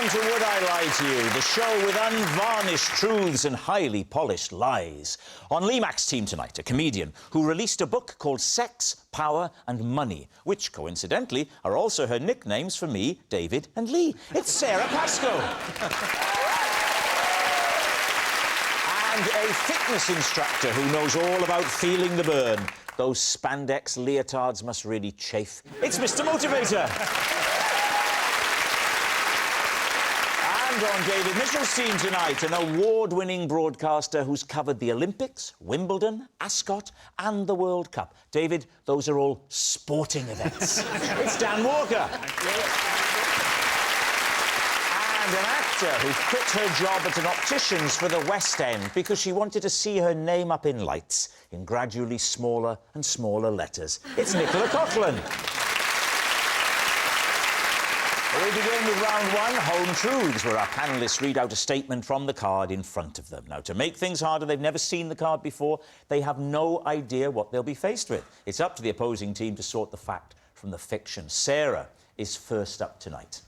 Welcome to Would I Lie to You, the show with unvarnished truths and highly polished lies. On Lee Mack's team tonight, a comedian who released a book called Sex, Power and Money, which, coincidentally, are also her nicknames for me, David and Lee. It's Sara Pascoe. And a fitness instructor who knows all about feeling the burn. Those spandex leotards must really chafe. It's Mr. Motivator. And on David Mitchell's team tonight, an award-winning broadcaster who's covered the Olympics, Wimbledon, Ascot and the World Cup. David, those are all sporting events. It's Dan Walker. And an actor who quit her job at an optician's for the West End because she wanted to see her name up in lights in gradually smaller and smaller letters. It's Nicola Coughlan. We begin with round one, Home Truths, where our panellists read out a statement from the card in front of them. Now, to make things harder, they've never seen the card before. They have no idea what they'll be faced with. It's up to the opposing team to sort the fact from the fiction. Sara is first up tonight.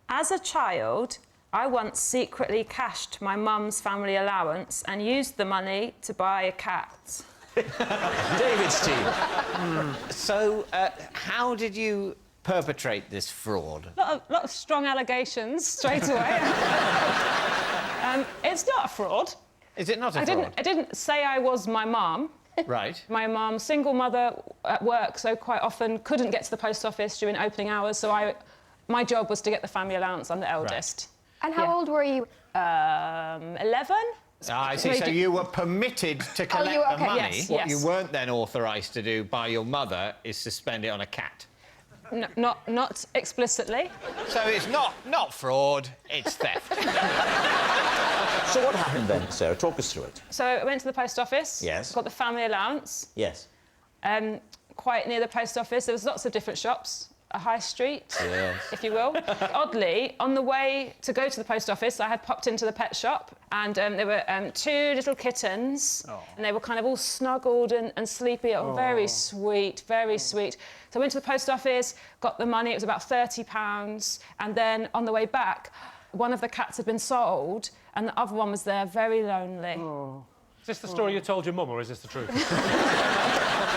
As a child, I once secretly cashed my mum's family allowance and used the money to buy a cat. David's team. So, how did you perpetrate this fraud? Lot of strong allegations straight away. It's not a fraud. Is it not a fraud? I didn't say I was my mum. Right. My mum, single mother at work, so quite often couldn't get to the post office during opening hours, so my job was to get the family allowance. I'm the eldest. Right. And how old were you? 11. I see. So you were permitted to collect the money. Yes, what yes. you weren't then authorised to do by your mother is to spend it on a cat. No, not explicitly. So it's not fraud, it's theft. So what happened then, Sara? Talk us through it. So I went to the post office. Yes. Got the family allowance. Yes. Quite near the post office, there was lots of different shops. A high street, yes, if you will. Oddly, on the way to go to the post office, I had popped into the pet shop and there were two little kittens and they were kind of all snuggled and sleepy. Oh, very sweet, very sweet. So I went to the post office, got the money, it was about £30, and then on the way back, one of the cats had been sold and the other one was there, very lonely. Is this the story you told your mum, or is this the truth?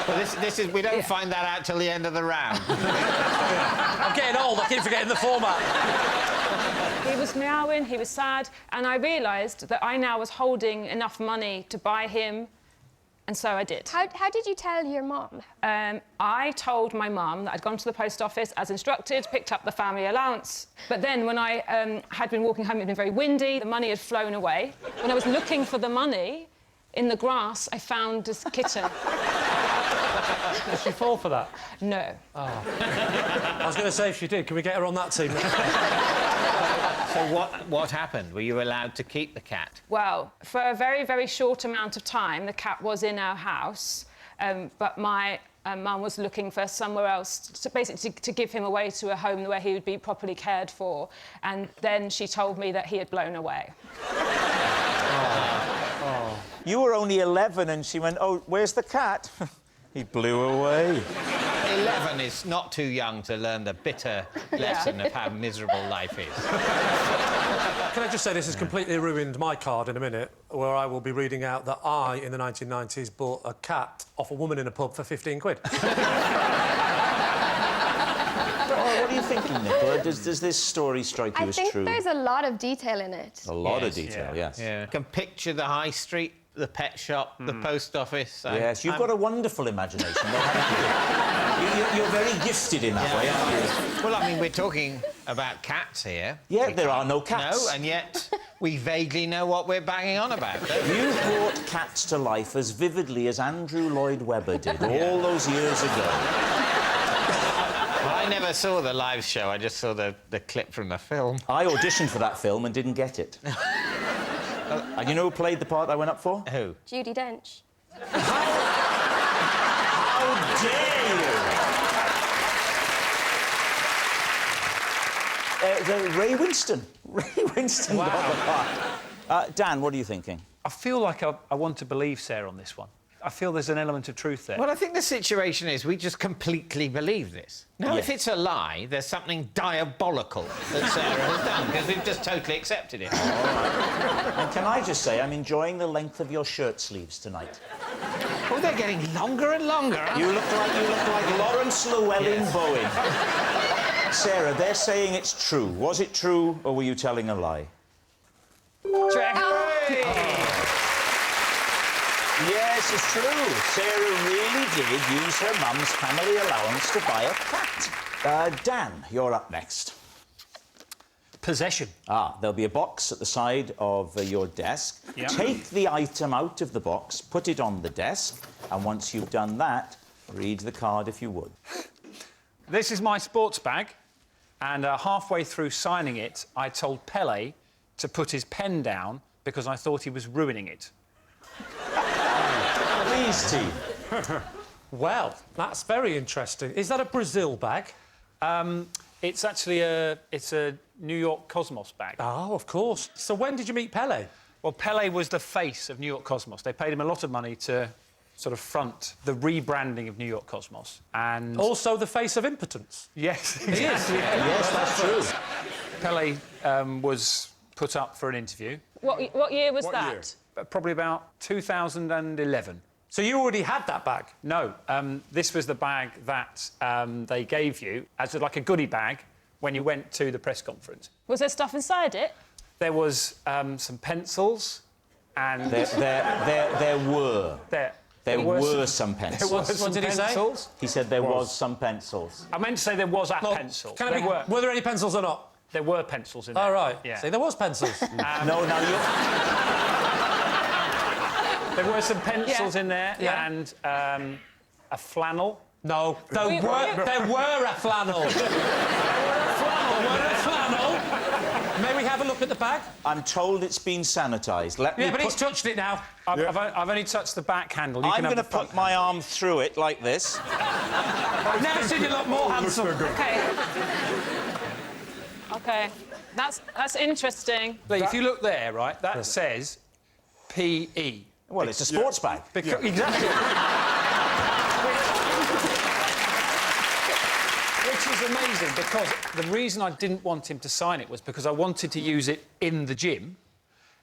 Well, this is... We don't find that out till the end of the round. I'm getting old, I keep forgetting the format. He was meowing, he was sad, and I realised that I now was holding enough money to buy him, and so I did. How did you tell your mum? I told my mum that I'd gone to the post office as instructed, picked up the family allowance. But then when I had been walking home, it had been very windy, the money had flown away. When I was looking for the money, in the grass, I found this kitten. Did she fall for that? No. Oh. I was going to say, if she did, can we get her on that team? So what happened? Were you allowed to keep the cat? Well, for a very, very short amount of time, the cat was in our house, but my mum was looking for somewhere else, to give him away to a home where he would be properly cared for, and then she told me that he had blown away. You were only 11 and she went, oh, where's the cat? He blew away. 11 is not too young to learn the bitter lesson of how miserable life is. Can I just say this has completely ruined my card in a minute, where I will be reading out that I, in the 1990s, bought a cat off a woman in a pub for 15 quid. What are you thinking, Nicola? Does this story strike you as true? I think there's a lot of detail in it. A lot of detail, yes. Yeah. I can picture the high street, the pet shop, the post office. Yes, you've got a wonderful imagination, though, haven't you? You're very gifted in that way, aren't you? Well, I mean, we're talking about cats here. Yeah, there are no cats. No, and yet we vaguely know what we're banging on about. You brought cats to life as vividly as Andrew Lloyd Webber did all those years ago. I never saw the live show, I just saw the clip from the film. I auditioned for that film and didn't get it. And you know who played the part I went up for? Who? Judi Dench. How dare you? Ray Winston. Ray Winston got the part. Dan, what are you thinking? I feel like I want to believe Sara on this one. I feel there's an element of truth there. Well, I think the situation is we just completely believe this. Now, if it's a lie, there's something diabolical that Sarah has done, because we've just totally accepted it. And can I just say, I'm enjoying the length of your shirt sleeves tonight. Oh, they're getting longer and longer. You look like Lawrence Llewellyn Bowen. Sarah, they're saying it's true. Was it true, or were you telling a lie? Yes, it's true. Sarah really did use her mum's family allowance to buy a cat. Dan, you're up next. Possession. There'll be a box at the side of your desk. Yep. Take the item out of the box, put it on the desk, and once you've done that, read the card if you would. This is my sports bag, and halfway through signing it, I told Pele to put his pen down because I thought he was ruining it. Please, team. Well, that's very interesting. Is that a Brazil bag? It's actually a New York Cosmos bag. Oh, of course. So when did you meet Pele? Well, Pele was the face of New York Cosmos. They paid him a lot of money to sort of front the rebranding of New York Cosmos. And Also the face of impotence. yes, He is. Yes, that's true. Pele was put up for an interview, What year was that? probably about 2011. So you already had that bag? No, this was the bag that they gave you as like a goodie bag when you went to the press conference. Was there stuff inside it? There was some pencils and... There were some pencils. There was some did he say? pencils. He said there was some pencils. I meant to say there was a pencil. Were there any pencils or not? There were pencils in there. All right. Yeah. See, there was pencils. No, now you're... There were some pencils in there Yeah. and a flannel. No, there were a flannel. May we have a look at the bag? I'm told it's been sanitised. Let me Yeah, but put... he's touched it now. I've only touched the back handle. I'm going to put my arm through it like this. I've never seen you look more handsome. OK. That's interesting. Lee, if you look there, right, that says PE. Well, it's a sports bag. Exactly. Which is amazing, because the reason I didn't want him to sign it was because I wanted to use it in the gym,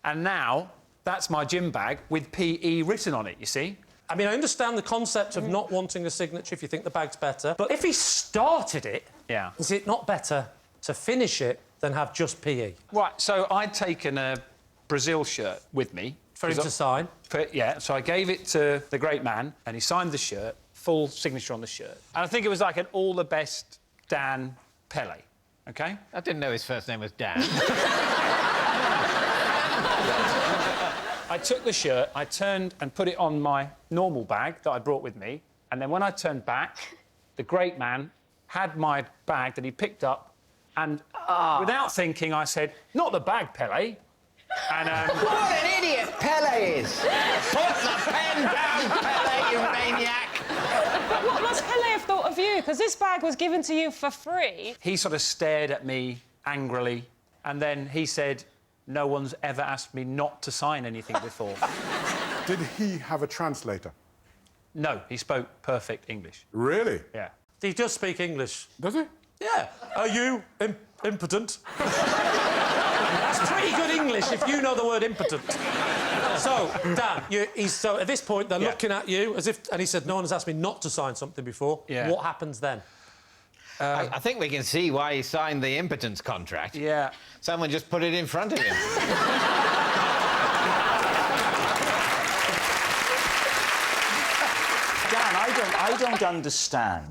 and now that's my gym bag with PE written on it, you see? I mean, I understand the concept of not wanting a signature if you think the bag's better, but if he started it, Yeah. is it not better to finish it than have just PE? Right, so I'd taken a Brazil shirt with me. For him to sign? Yeah, so I gave it to the great man, and he signed the shirt, full signature on the shirt. And I think it was like an all the best Dan Pele, OK? I didn't know his first name was Dan. I took the shirt, I turned and put it on my normal bag that I brought with me, and then when I turned back, the great man had my bag that he picked up, and without thinking, I said, "Not the bag, Pele." And What an idiot Pele is! Put the pen down, Pele, you maniac! What must Pele have thought of you? Because this bag was given to you for free. he sort of stared at me angrily, and then he said, "No one's ever asked me not to sign anything before." Did he have a translator? No, he spoke perfect English. Really? Yeah. He does speak English. Does he? Yeah. Are you impotent? That's pretty good English if you know the word impotent. So, Dan, so at this point, they're looking at you as if... And he said, no one has asked me not to sign something before. Yeah. What happens then? I think we can see why he signed the impotence contract. Yeah. Someone just put it in front of him. Dan, I don't understand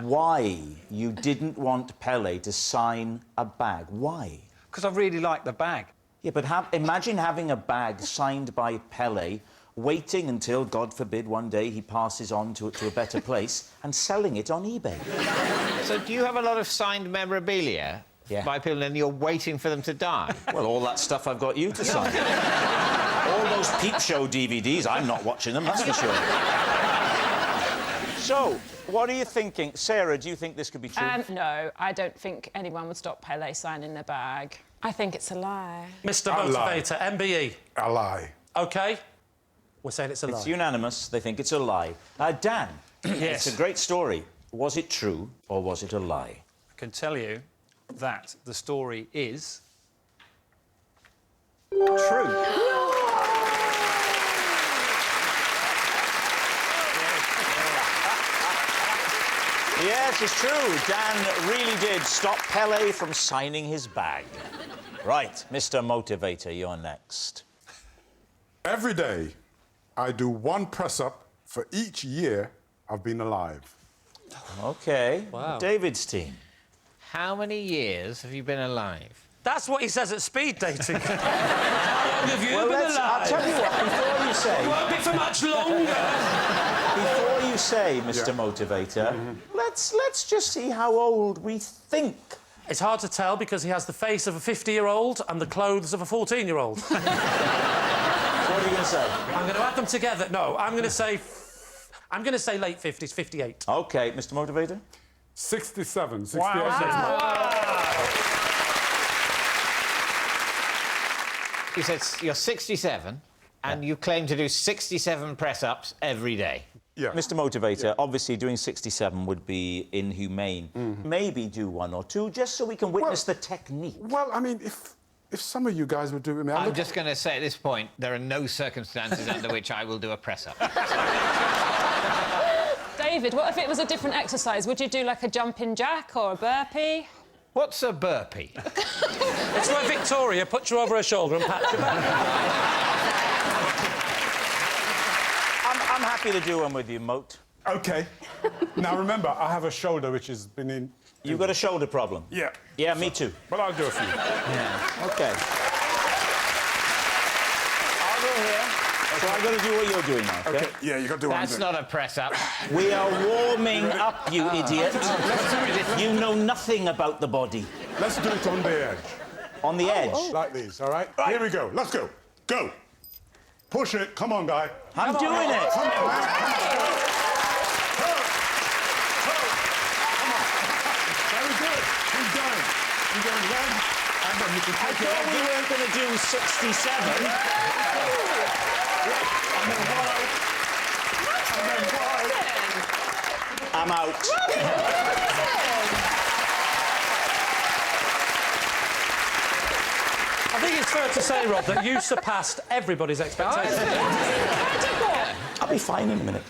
why you didn't want Pele to sign a bag. Why? Because I really like the bag. Yeah, but imagine having a bag signed by Pele, waiting until, God forbid, one day he passes on to a better place, and selling it on eBay. So do you have a lot of signed memorabilia by people and you're waiting for them to die? Well, all that stuff I've got you to sign. All those Peep Show DVDs, I'm not watching them, that's for sure. So, what are you thinking? Sarah, do you think this could be true? No, I don't think anyone would stop Pele signing the bag. I think it's a lie. Mr. A lie. Motivator, MBE. A lie. OK? We're saying it's a lie. It's unanimous. They think it's a lie. Dan, Yes. it's a great story. Was it true or was it a lie? I can tell you that the story is true. Yes, it's true. Dan really did stop Pele from signing his bag. Right, Mr. Motivator, you're next. Every day, I do 1 press-up for each year I've been alive. OK. Wow. David's team. How many years have you been alive? That's what he says at speed dating. How long have you been alive? I'll tell you what, before you say... Won't be for much longer. Before you say, Mr. Motivator, let's just see how old we think. It's hard to tell because he has the face of a 50-year-old and the clothes of a 14-year-old. What are you going to say? I'm going to add them together. No, I'm going to say late 50s, 58. OK, Mr. Motivator? 67, 68 Wow. next month. You said you're 67 and you claim to do 67 press-ups every day. Yeah. Mr. Motivator, obviously doing 67 would be inhumane. Maybe do 1 or 2, just so we can witness the technique. Well, I mean, if some of you guys would do it with me... I'm just going to say at this point, there are no circumstances under which I will do a press-up. David, what if it was a different exercise? Would you do like a jumping jack or a burpee? What's a burpee? It's where Victoria puts you over her shoulder and pats your back. I'm happy to do one with you, Moat. OK. Now, remember, I have a shoulder which has been in... You've got a shoulder problem? Yeah. Yeah, me too. But I'll do a few. OK. I'll go here. So I've got to do what you're doing now, OK? Yeah, you got to do one. That's not a press-up. We are warming up, you idiot. You know nothing about the body. Let's do it on the edge. On the edge. Like these, all right? Here we go. Let's go. Go. Push it. Come on, guy. I'm doing it. Come on, man. Very good. Keep going. Keep going leg, and then you can I take it thought over. we weren't going to do 67. And then wide. And then wide. I'm out. I think it's fair to say, Rob, that you surpassed everybody's expectations. I'll be fine in a minute.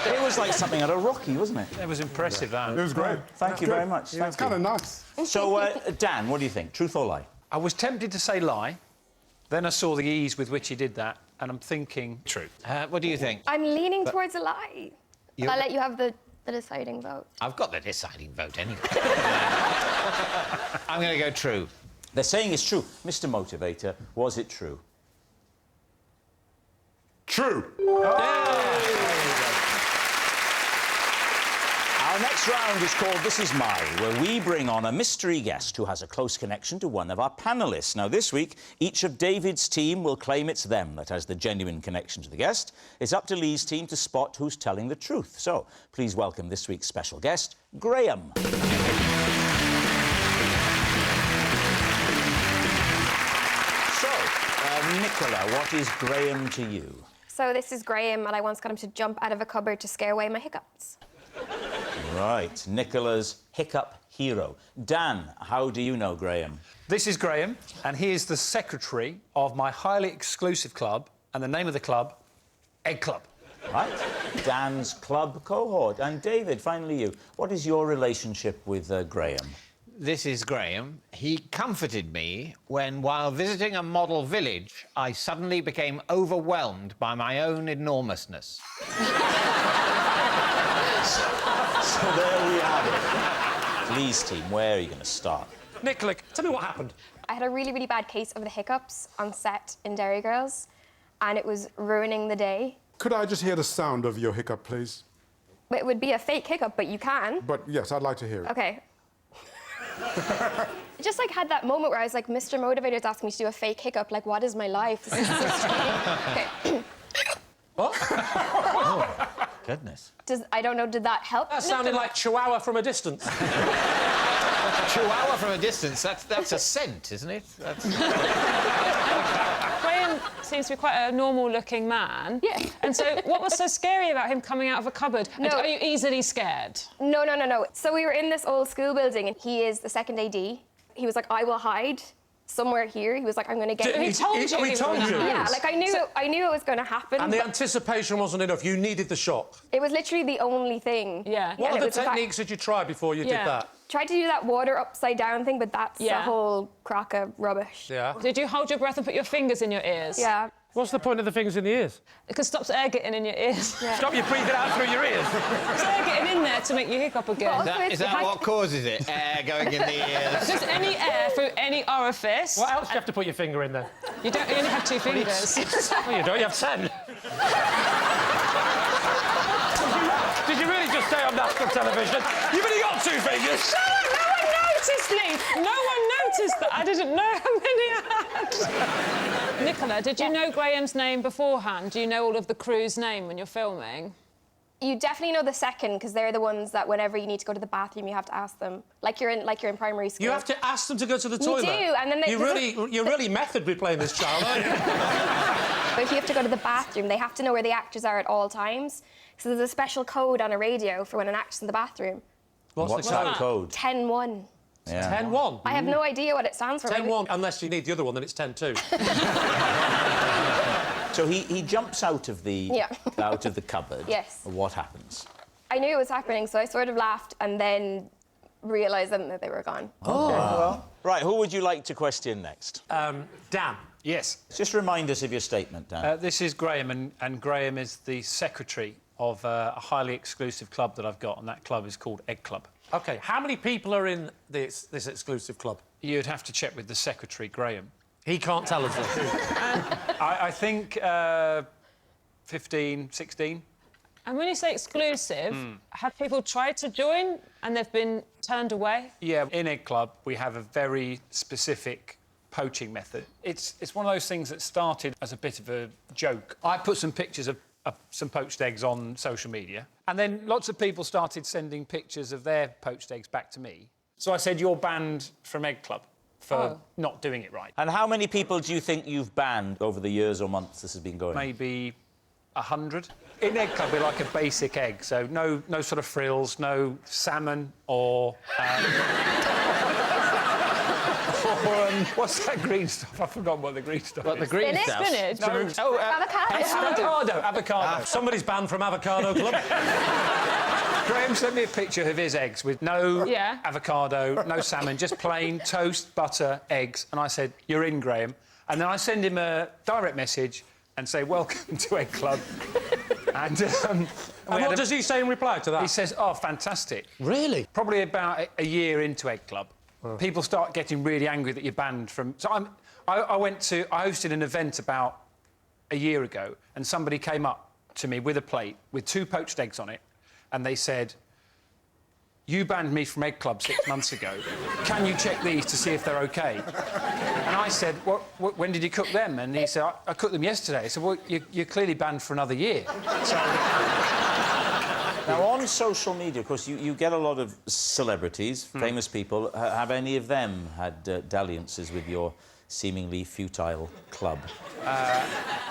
It was like something out of Rocky, wasn't it? It was impressive, that. It was great. Thank you very much. Yeah, it's kind of nice. So, Dan, what do you think? Truth or lie? I was tempted to say lie, then I saw the ease with which he did that, and I'm thinking true. What do you think? I'm leaning towards a lie. You- I'll let you have the deciding vote. I've got the deciding vote anyway. I'm going to go true. They're saying it's true. Mr. Motivator, was it true? True. Our next round is called This Is My, where we bring on a mystery guest who has a close connection to one of our panellists. Now, this week, each of David's team will claim it's them that has the genuine connection to the guest. It's up to Lee's team to spot who's telling the truth. So, please welcome this week's special guest, Graham. So, Nicola, what is Graham to you? So this is Graham, and I once got him to jump out of a cupboard to scare away my hiccups. Right, Nicola's hiccup hero. Dan, how do you know Graham? This is Graham, and he is the secretary of my highly exclusive club, and the name of the club, Egg Club. Right, Dan's club cohort. And David, finally you. What is your relationship with Graham? This is Graham. He comforted me when, while visiting a model village, I suddenly became overwhelmed by my own enormousness. So there we have it. Lee's team, where are you going to start? Nicola, tell me what happened. I had a really, really bad case of the hiccups on set in Dairy Girls, and it was ruining the day. Could I just hear the sound of your hiccup, please? It would be a fake hiccup, but you can. But yes, I'd like to hear it. Okay. I just like had that moment where I was like, Mr. Motivator's asking me to do a fake hiccup. Like, what is my life? This is so strange. Okay. Oh, goodness. I don't know, did that help? That sounded like Chihuahua from a distance. Chihuahua from a distance, that's a scent, isn't it? That's... Graham seems to be quite a normal-looking man. Yeah. And so what was so scary about him coming out of a cupboard? No. Are you easily scared? No. So we were in this old school building, and he is the second AD. He was like, I will hide somewhere here. He was like, I'm going to get you. He told you. He told you? Yeah, like I knew it was going to happen. And the but anticipation wasn't enough. You needed the shock. it was literally the only thing. Yeah. What And it other was the fact- techniques did you try before you did Yeah. that? Tried to do that water upside down thing, but that's a Yeah. whole crock of rubbish. Yeah. Did you hold your breath and put your fingers in your ears? Yeah. What's the point of the fingers in the ears? Because it stops air getting in your ears. Yeah. Stop you breathing out through your ears. There's air getting in there to make you hiccup again. But Is that what causes it? Air going in the ears? Just any air through any orifice. What else do you have to put your finger in then? You only have 2 fingers. Well, you don't. You have 10. Did you really just stay on national television? You've only got 2 fingers. No one noticed, Lee. No one noticed that. I didn't know how many I had. Nicola, did you know Graham's name beforehand? Do you know all of the crew's name when you're filming? You definitely know the second, because they're the ones that whenever you need to go to the bathroom, you have to ask them. Like you're in primary school. You have to ask them to go to the toilet. do, and then You're really method with playing this child, aren't you? But if you have to go to the bathroom, they have to know where the actors are at all times. So there's a special code on a radio for when an actor's in the bathroom. What's that code? 10-1. Yeah. 10-1. I have no idea what it stands for. 10-1. Unless you need the other one, then it's 10-2. So he jumps out of the cupboard. Yes. What happens? I knew it was happening, so I sort of laughed and then realised then that they were gone. Right, who would you like to question next? Dan. Yes. Just remind us of your statement, Dan. This is Graham, and Graham is the secretary of a highly exclusive club that I've got, and that club is called Egg Club. OK, how many people are in this exclusive club? You'd have to check with the secretary, Graham. He can't tell us that. I think 15, 16. And when you say exclusive, have people tried to join and they've been turned away? Yeah, in Egg Club, we have a very specific poaching method. It's one of those things that started as a bit of a joke. I put some pictures of some poached eggs on social media, and then lots of people started sending pictures of their poached eggs back to me. So I said, you're banned from Egg Club for not doing it right. And how many people do you think you've banned over the years or months this has been going? Maybe 100. In Egg Club, we're like a basic egg, so no sort of frills, no salmon or... what's that green stuff? I've forgotten what the green stuff is. What, the green stuff? Spinach? No. Oh, avocado. Somebody's banned from Avocado Club. Graham sent me a picture of his eggs with no Yeah. avocado, no salmon, just plain toast, butter, eggs. And I said, you're in, Graham. And then I send him a direct message and say, welcome to Egg Club. And what does he say in reply to that? He says, oh, fantastic. Really? Probably about a year into Egg Club, people start getting really angry that you're banned from... So I hosted an event about a year ago, and somebody came up to me with a plate with 2 poached eggs on it, and they said, you banned me from Egg Club 6 months ago. Can you check these to see if they're OK? And I said, when did you cook them? And he said, I cooked them yesterday. I said, well, you're clearly banned for another year. So... Now, on social media, of course, you get a lot of celebrities, famous people. Have any of them had dalliances with your seemingly futile club?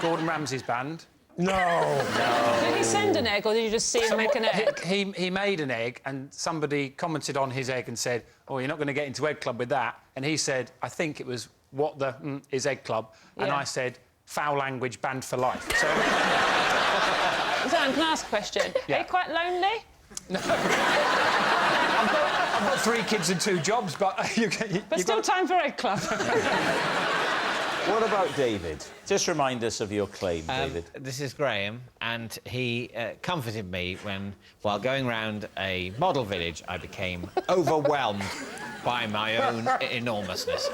Gordon Ramsay's banned. No. Did he send an egg or did you just see him make an egg? He made an egg, and somebody commented on his egg and said, oh, you're not going to get into Egg Club with that. And he said, I think it was, what the is Egg Club? And I said, foul language banned for life. So... Dan, can I ask a question? Yeah. Are you quite lonely? No. I've got 3 kids and 2 jobs, but But still time for Egg Club. What about David? Just remind us of your claim, David. This is Graham, and he comforted me when, while going round a model village, I became overwhelmed by my own enormousness.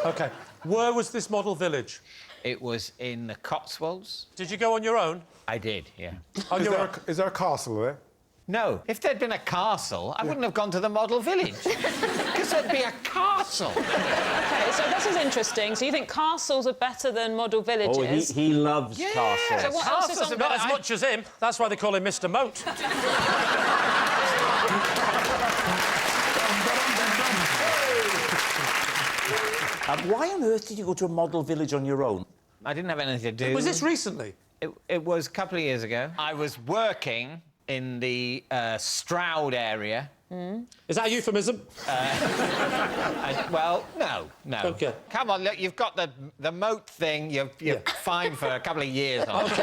OK. Where was this model village? It was in the Cotswolds. Did you go on your own? I did, yeah. Is there a castle there? No. If there'd been a castle, I wouldn't have gone to the model village. Because there'd be a castle. OK, so this is interesting. So you think castles are better than model villages? Oh, he loves castles. So what else is on Not as much as him. That's why they call him Mr. Moat. Why on earth did you go to a model village on your own? I didn't have anything to do. Was this recently? It was a couple of years ago. I was working in the Stroud area. Is that a euphemism? Well, no. OK. Come on, look, you've got the moat thing. You're fine for a couple of years on it.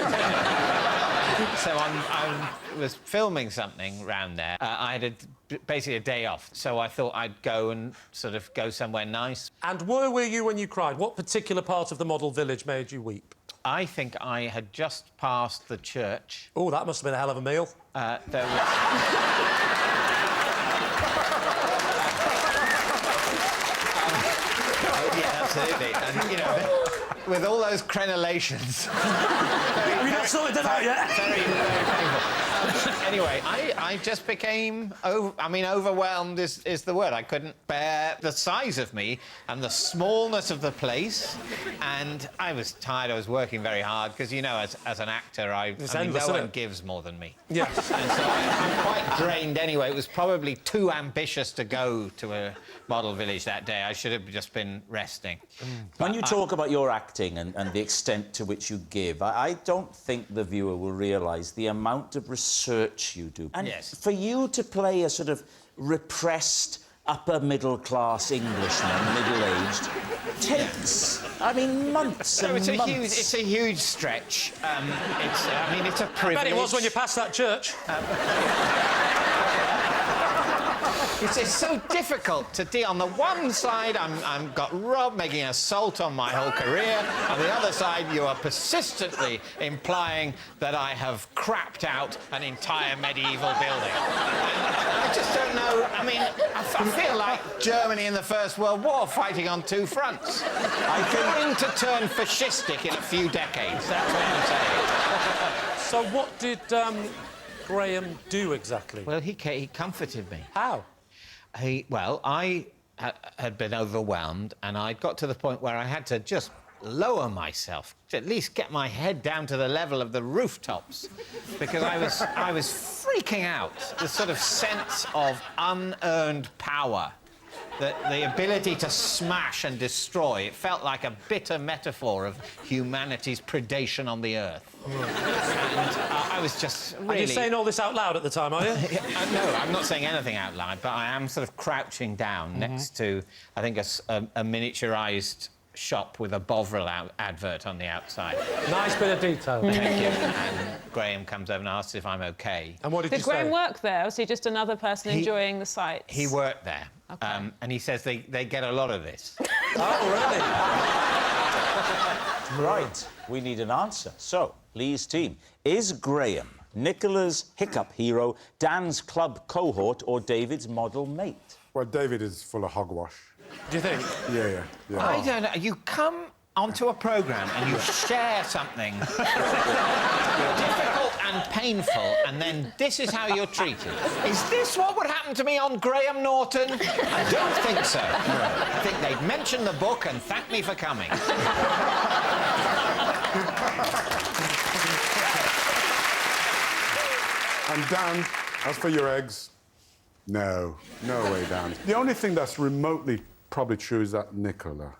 So I was filming something around there. I had basically a day off, so I thought I'd go and sort of go somewhere nice. And where were you when you cried? What particular part of the model village made you weep? I think I had just passed the church. Oh, that must have been a hell of a meal. There was... yeah, absolutely. And, you know, with all those crenellations... We've not sorted that out yet. Very painful. Anyway, I just became... overwhelmed is the word. I couldn't bear the size of me and the smallness of the place. And I was tired. I was working very hard because, you know, as an actor, no one gives more than me. Yeah. And so I'm quite drained anyway. It was probably too ambitious to go to a model village that day. I should have just been resting. When you talk about your acting and the extent to which you give, I don't think the viewer will realise the amount of research you do. And for you to play a sort of repressed, upper-middle-class Englishman, middle-aged, takes, months and months. It's a huge stretch. It's a privilege. I bet it was when you passed that church. It's so difficult to deal. On the one side, I'm got Rob making an assault on my whole career. On the other side, you are persistently implying that I have crapped out an entire medieval building. I just don't know. I feel like Germany in the First World War fighting on two fronts. I'm going to turn fascistic in a few decades. That's what I'm saying. So what did Graham do exactly? Well, he comforted me. How? I had been overwhelmed, and I got to the point where I had to just lower myself, to at least get my head down to the level of the rooftops, because I was freaking out. The sort of sense of unearned power, the ability to smash and destroy. It felt like a bitter metaphor of humanity's predation on the earth. And I was just really... Are you saying all this out loud at the time, are you? No, I'm not saying anything out loud, but I am sort of crouching down next to, I think, a miniaturised shop with a Bovril advert on the outside. Nice bit of detail. Thank you. And Graham comes over and asks if I'm OK. And what did you say? Did Graham work there, or was he just another person enjoying the sights? He worked there. OK. And he says they get a lot of this. Oh, really? Right, we need an answer. So, Lee's team, is Graham Nicola's hiccup hero, Dan's club cohort, or David's model mate? Well, David is full of hogwash. Do you think? Yeah. I don't know. You come onto a programme and you share something difficult and painful, and then this is how you're treated. Is this what would happen to me on Graham Norton? I don't think so. I think they'd mention the book and thank me for coming. And Dan, as for your eggs, no way, Dan. The only thing that's remotely probably true is that Nicola.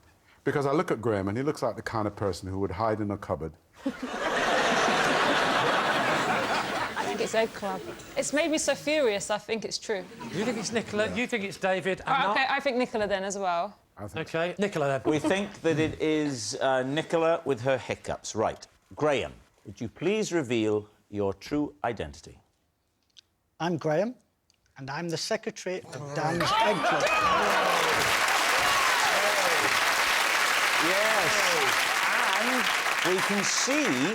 Because I look at Graham and he looks like the kind of person who would hide in a cupboard. I think it's Egg Club. It's made me so furious, I think it's true. You think it's Nicola? You think it's David? OK, I think Nicola then as well. OK, Nicola then. We think that it is Nicola with her hiccups. Right. Graham, would you please reveal your true identity? I'm Graham, and I'm the secretary of Dan's Egg Club. Yes. And we can see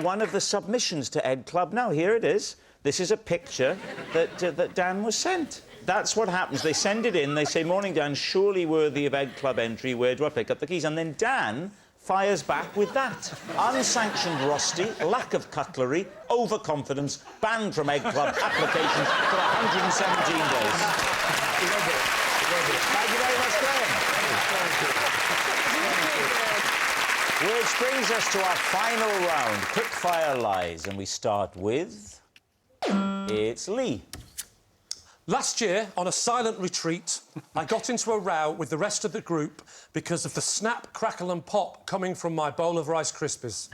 one of the submissions to Egg Club now. Here it is. This is a picture that Dan was sent. That's what happens. They send it in. They say, "Morning, Dan. Surely worthy of Egg Club entry. Where do I pick up the keys?" And then Dan fires back with that. Unsanctioned rusty, lack of cutlery, overconfidence, banned from Egg Club application for 117 days. Thank you very much, Graham. Which brings us to our final round, quick-fire lies, and we start with... It's Lee. Last year, on a silent retreat, I got into a row with the rest of the group because of the snap, crackle and pop coming from my bowl of Rice Krispies.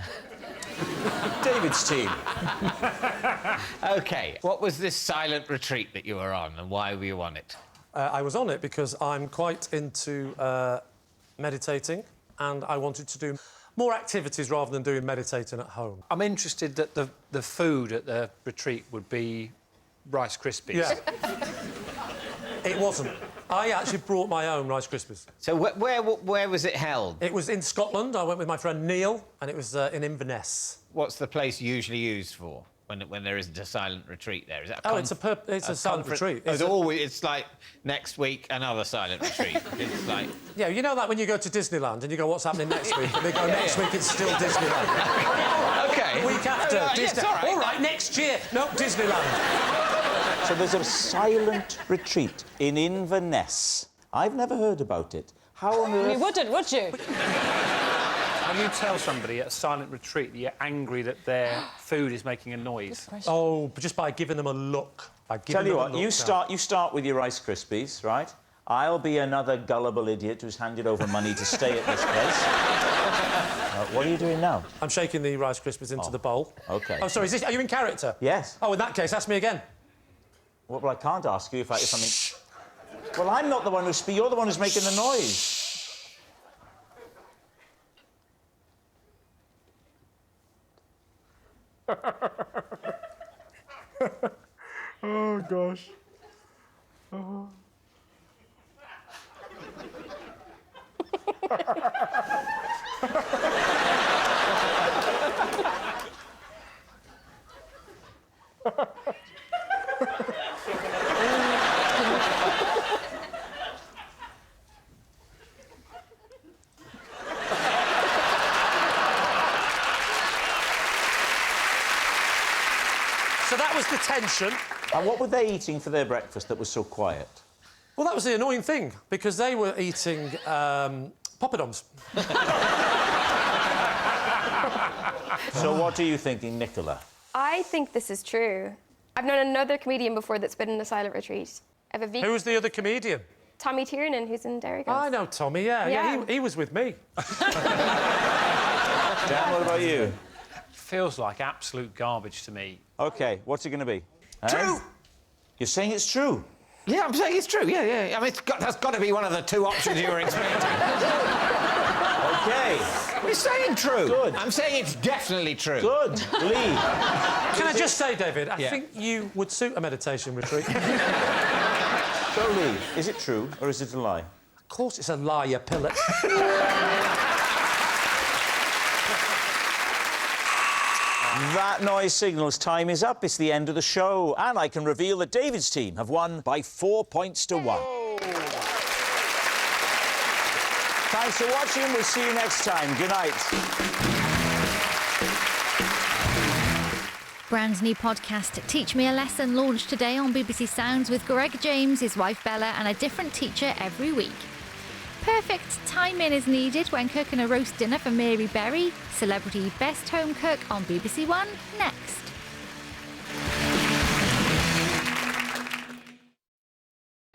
David's team. OK, what was this silent retreat that you were on, and why were you on it? I was on it because I'm quite into meditating, and I wanted to do more activities rather than doing meditating at home. I'm interested that the food at the retreat would be Rice Krispies. Yeah. It wasn't. I actually brought my own Rice Krispies. So where was it held? It was in Scotland. I went with my friend Neil, and it was in Inverness. What's the place usually used for when there isn't a silent retreat there? Is that It's a silent retreat. It's like next week another silent retreat. It's like Yeah, you know that when you go to Disneyland and you go, what's happening next week? And they go, next week it's still Disneyland. OK. Week after, Yes, all right. All right, next year, no, Disneyland. So there's a silent retreat in Inverness. I've never heard about it. How on earth... You wouldn't, would you? How do you tell somebody at a silent retreat that you're angry that their food is making a noise? Oh, but just by giving them a look. Tell you what, you start with your Rice Krispies, right? I'll be another gullible idiot who's handed over money to stay at this place. What are you doing now? I'm shaking the Rice Krispies into the bowl. OK. Oh, sorry, are you in character? Yes. Oh, in that case, ask me again. Well, I can't ask you if I'm in... Well, I'm not the one who's... You're the one who's making the noise. Oh, gosh. Oh. So that was the tension. And what were they eating for their breakfast that was so quiet? Well, that was the annoying thing, because they were eating poppadoms. So what are you thinking, Nicola? I think this is true. I've known another comedian before that's been in a silent retreat. I have a vegan... Who was the other comedian? Tommy Tiernan, who's in Derry Girls. I know Tommy, yeah. He was with me. Dan, what about you? Feels like absolute garbage to me. OK, what's it going to be? True! You're saying it's true? Yeah, I'm saying it's true. Yeah. I mean, that's got to be one of the two options you were expecting. OK. We're saying true. Good. I'm saying it's definitely true. Good. Lee. Can I just say, David, I think you would suit a meditation retreat. So, Lee, is it true or is it a lie? Of course it's a lie, you pillock. That noise signals time is up. It's the end of the show. And I can reveal that David's team have won by 4 points to 1. Thanks for watching. We'll see you next time. Good night. Brand's new podcast, Teach Me a Lesson, launched today on BBC Sounds with Greg James, his wife Bella, and a different teacher every week. Perfect timing is needed when cooking a roast dinner for Mary Berry, celebrity best home cook on BBC One, next.